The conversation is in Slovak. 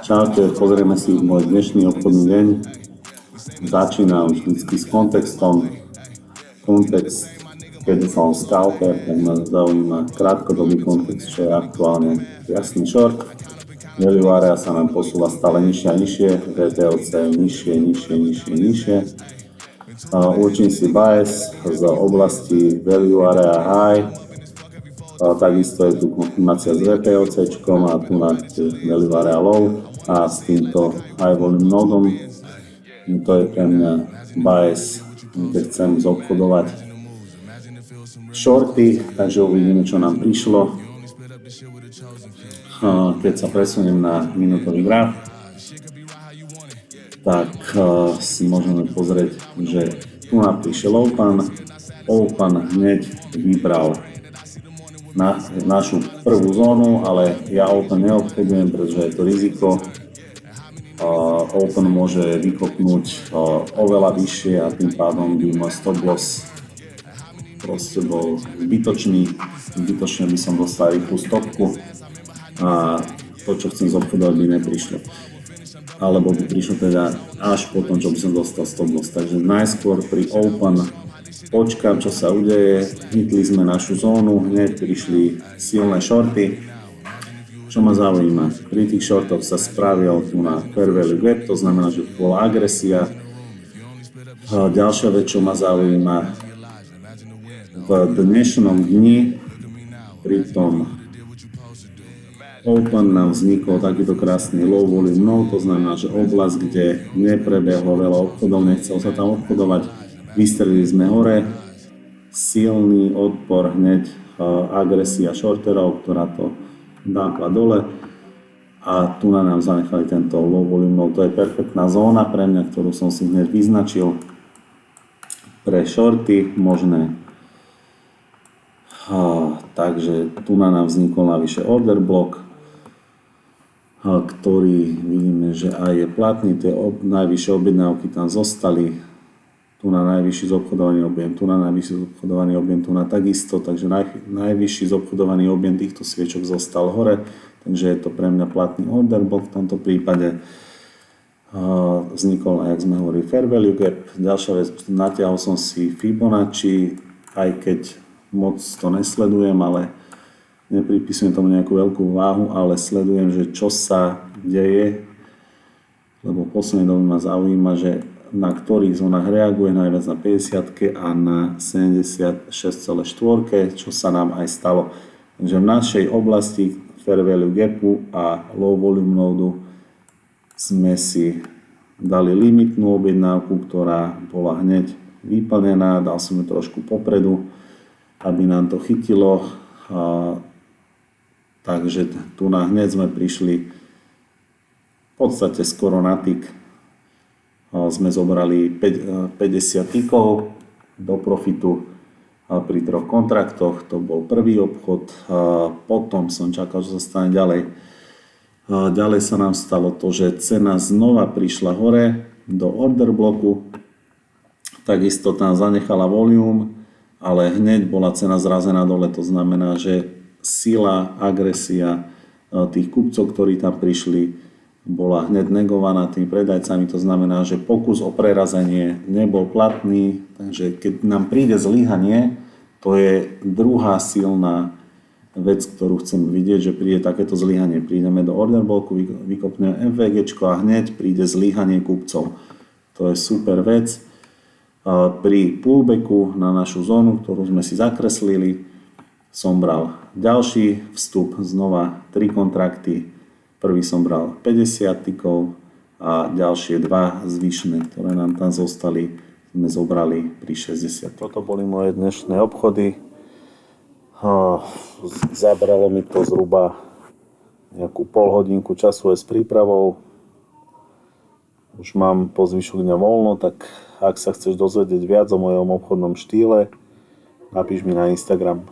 Čaute, pozrieme si môj dnešný obchodný deň. Začínam vždycky s kontextom. Kontext, keď som scalper, tak ma zaujíma krátkodobý kontext, čo je aktuálne jasný short. Value area sa nám posúva stále nižšie a nižšie, VTLC nižšie. Určím si bias z oblasti value area high. Takisto je tu konfirmácia s VPLC a tu na value area low a s týmto high volume nodom. To je pre mňa bias, keď chcem zobchodovať shorty, takže uvidíme, čo nám prišlo. Keď sa presuniem na minútový graf, tak si môžeme pozrieť, že tu nám prišiel open hneď vybral našu prvú zónu, ale ja open neobchodujem, pretože je to riziko. Open môže vykopnúť oveľa vyššie a tým pádom by môj stop loss proste bol zbytočný. Zbytočne by som dostal rýchlu stopku a to, čo chcem zobchodovať, by neprišlo. Alebo by prišlo teda až potom, čo by som dostal stop loss. Takže najskôr pri open počkám, čo sa udeje. Hitli sme našu zónu, hneď prišli silné shorty. Čo ma zaujíma? Pri tých shortoch sa spravil tu na fair value gap, to znamená, že bola agresia. Ďalšia vec, čo ma zaujíma, v dnešnom dni pri tom open nám vznikol takýto krásny low volume node, to znamená, že oblasť, kde neprebehlo veľa obchodov, nechcel sa tam obchodovať, vystrelili sme hore, silný odpor hneď, agresia shorterov, ktorá to dápla dole a tu na nám zanechali tento low volume node. To je perfektná zóna pre mňa, ktorú som si hneď vyznačil pre shorty možné. Takže tu na nám vznikol navyše order block, ktorý vidíme, že aj je platný, tie najvyššie objednávky tam zostali, tu na najvyšší zobchodovaný objem, tu na najvyšší zobchodovaný objem, tu na takisto, takže najvyšší zobchodovaný objem týchto sviečok zostal hore, takže je to pre mňa platný order block v tomto prípade. Vznikol, jak sme hovorili, fair value gap. Ďalšia vec, natiahol som si Fibonacci, aj keď moc to nesledujem, ale nepripisujem tomu nejakú veľkú váhu, ale sledujem, že čo sa deje, lebo v poslednej dobe ma zaujíma, že na ktorých zónach reaguje najviac na 50 a na 76,4, čo sa nám aj stalo. Takže v našej oblasti fair value gapu a low volume node sme si dali limitnú objednávku, ktorá bola hneď vyplnená, dal som ju trošku popredu, aby nám to chytilo. Takže tu na hneď sme prišli v podstate skoro na tick. Sme zobrali 50 tickov do profitu pri 3 kontraktoch. To bol prvý obchod. Potom som čakal, že sa stane ďalej. Ďalej sa nám stalo to, že cena znova prišla hore do order bloku. Takisto tam zanechala volume, ale hneď bola cena zrazená dole. To znamená, že sila, agresia tých kupcov, ktorí tam prišli, bola hneď negovaná tými predajcami, to znamená, že pokus o prerazenie nebol platný, takže keď nám príde zlyhanie, to je druhá silná vec, ktorú chcem vidieť, že príde takéto zlyhanie. Prídeme do order bloku, vykopneme MVG a hneď príde zlyhanie kupcov. To je super vec. Pri pullbacku na našu zónu, ktorú sme si zakreslili, som bral ďalší vstup, znova 3 kontrakty. Prvý som bral 50 tikov a ďalšie 2 zvyšné, ktoré nám tam zostali, sme zobrali pri 60. Toto boli moje dnešné obchody. Zabralo mi to zhruba nejakú polhodinku času s prípravou. Už mám po zvyšok dňa voľno, tak ak sa chceš dozvedieť viac o mojom obchodnom štýle, napíš mi na Instagram.